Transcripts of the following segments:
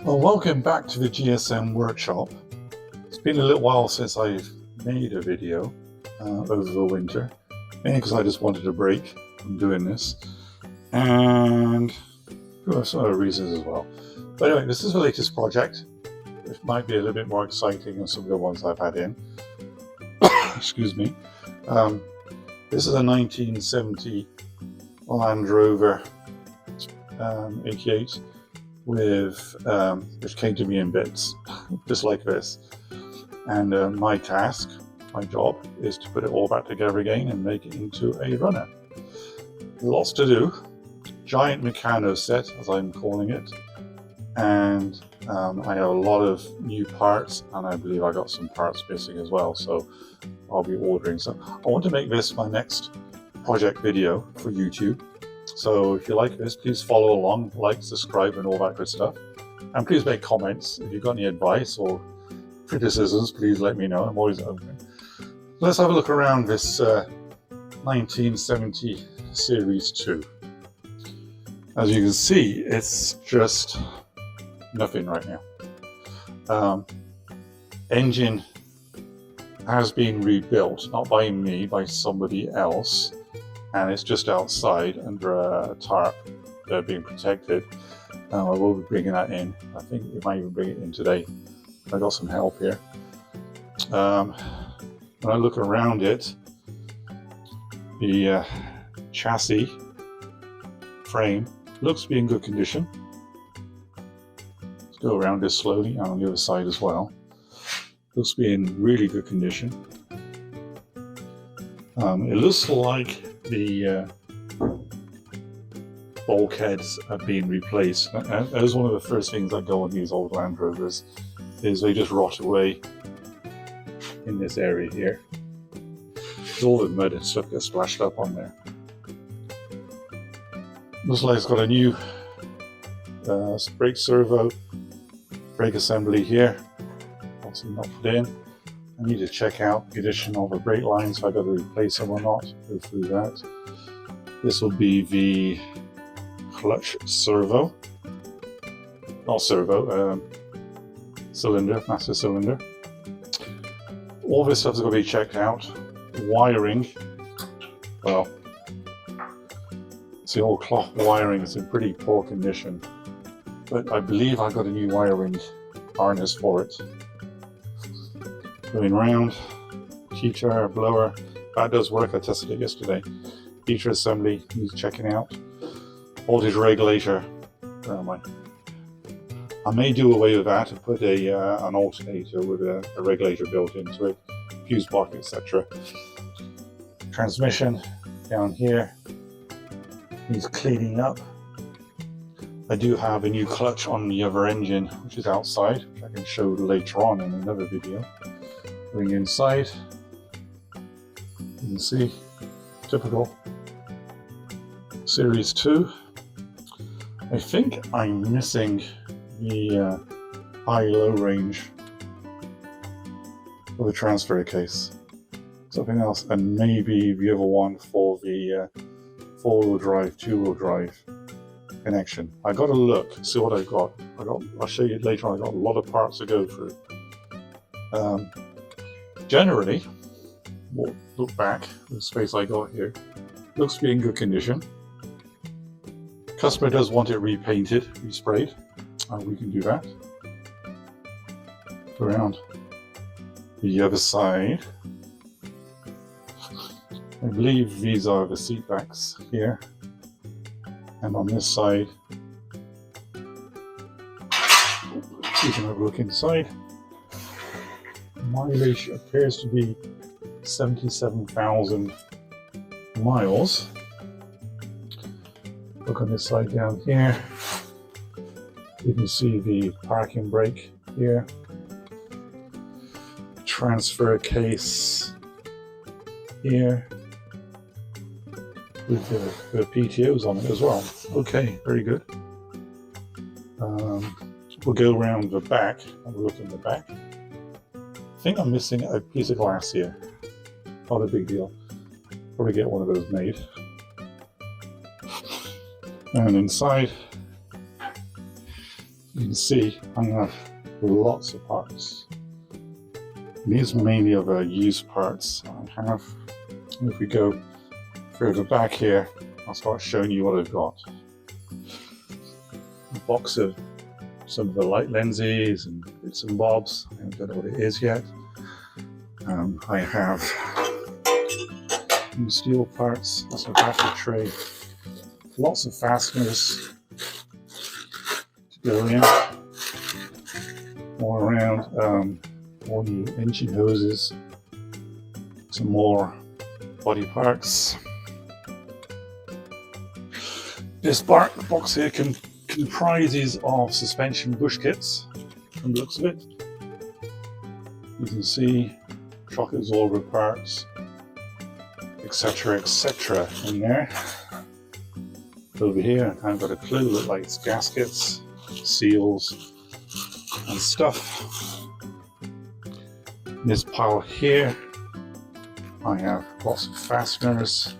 Well, welcome back to the GSM Workshop. It's been a little while since I've made a video over the winter, mainly because I just wanted a break from doing this, and for some other reasons as well. But anyway, this is the latest project. It might be a little bit more exciting than some of the ones I've had in. Excuse me. This is a 1970 Land Rover 88. Which came to me in bits, just like this. And my job, is to put it all back together again and make it into a runner. Lots to do. Giant Meccano set, as I'm calling it. And I have a lot of new parts, and I believe I got some parts missing as well, so I'll be ordering some. I want to make this my next project video for YouTube. So if you like this, please follow along, like, subscribe, and all that good stuff. And please make comments. If you've got any advice or criticisms, please let me know. I'm always open. Let's have a look around this 1970 Series 2. As you can see, it's just nothing right now. Engine has been rebuilt, not by me, by somebody else. And it's just outside under a tarp, being protected. I will be bringing that in. I think we might even bring it in today. I got some help here. When I look around it, the chassis frame looks to be in good condition. Let's go around this slowly, and on the other side as well. Looks to be in really good condition. It looks like the bulkheads are being replaced. That was one of the first things that go on these old Land Rovers, is they just rot away in this area here. All the mud and stuff gets splashed up on there. Looks like it's got a new brake servo, brake assembly here. Obviously not put in. I need to check out the condition of the brake lines, if I've got to replace them or not, go through that. This will be the clutch servo, not servo, cylinder, master cylinder. All this stuff is going to be checked out. Wiring, well, it's the old cloth wiring, it's in pretty poor condition, but I believe I got a new wiring harness for it. Going round, heater, blower, that does work, I tested it yesterday. Heater assembly needs checking out. Voltage regulator, where am I? I may do away with that and put an alternator with a regulator built into it, fuse box, etc. Transmission down here needs cleaning up. I do have a new clutch on the other engine, which is outside, which I can show later on in another video. Going inside, you can see typical Series 2. I think I'm missing the high-low range for the transfer case. Something else, and maybe the other one for the four-wheel drive, two-wheel drive connection. I got to look, see what I've got. I'll show you later on. I got a lot of parts to go through. Generally, we'll look back at the space I got here. Looks to be in good condition. Customer does want it repainted, resprayed. We can do that. Go around the other side. I believe these are the seat backs here. And on this side, you can have a look inside. Mileage appears to be 77,000 miles. Look on this side down here. You can see the parking brake here. Transfer case here with the PTOs on it as well. Okay, very good. We'll go around the back and look in the back. I think I'm missing a piece of glass here. Not a big deal. Probably get one of those made. And inside, You can see I have lots of parts. These are mainly of used parts I have. If we go further back here, I'll start showing you what I've got. A box of some of the light lenses and bits and bobs. I don't know what it is yet. I have some steel parts, that's a battery tray, lots of fasteners to go in, all around, all the engine hoses, some more body parts. This box here comprises of suspension bush kits, from the looks of it. You can see shock absorber parts, etc., etc. in there. Over here, I've got a clue, look like it's gaskets, seals, and stuff. In this pile here, I have lots of fasteners,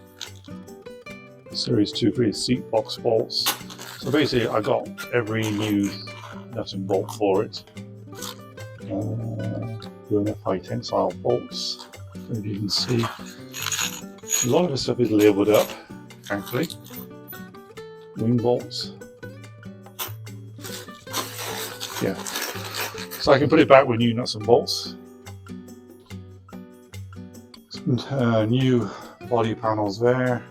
Series 2 3 seat box bolts. So basically, I got every new nut and bolt for it. UNF high tensile bolts. As you can see, a lot of the stuff is labelled up, frankly. Wing bolts. Yeah. So I can put it back with new nuts and bolts. Some new body panels there.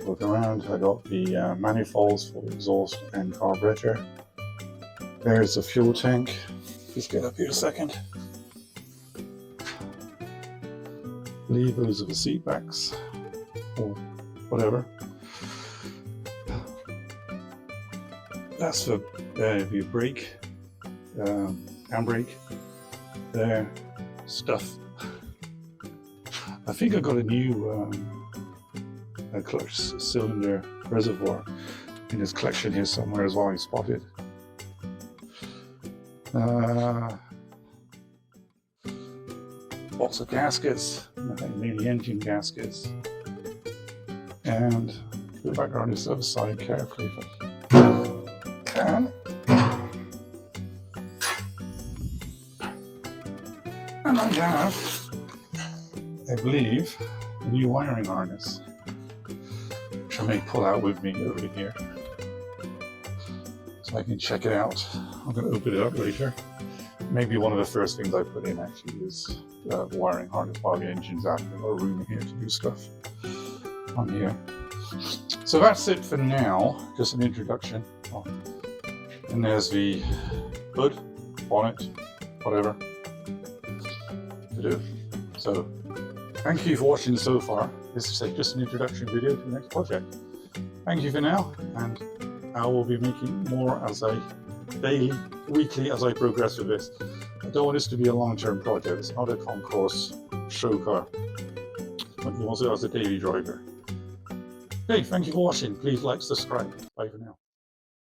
Look around, I got the manifolds for the exhaust and carburetor. There's the fuel tank. Just get up here a second. Levers of the seat backs, or whatever. That's for your brake, handbrake. There, stuff. I think I got a new clutch cylinder reservoir in this collection here somewhere as well, I spotted. Box of gaskets, I think maybe engine gaskets. And go back around this other side carefully if I can. And I have, I believe, a new wiring harness, which I may pull out with me over here so I can check it out. I'm going to open it up later. Maybe one of the first things I put in actually is the wiring harness while the engine's out. I've got a room here to do stuff on here. So that's it for now, just an introduction. Oh. And there's the hood, bonnet, whatever to do. So thank you for watching so far. This is just an introduction video to the next project. Thank you for now, and I will be making more as I daily, weekly as I progress with this. I don't want this to be a long-term project. It's not a concourse show car. But you also as a daily driver. Okay, thank you for watching. Please like, subscribe. Bye for now.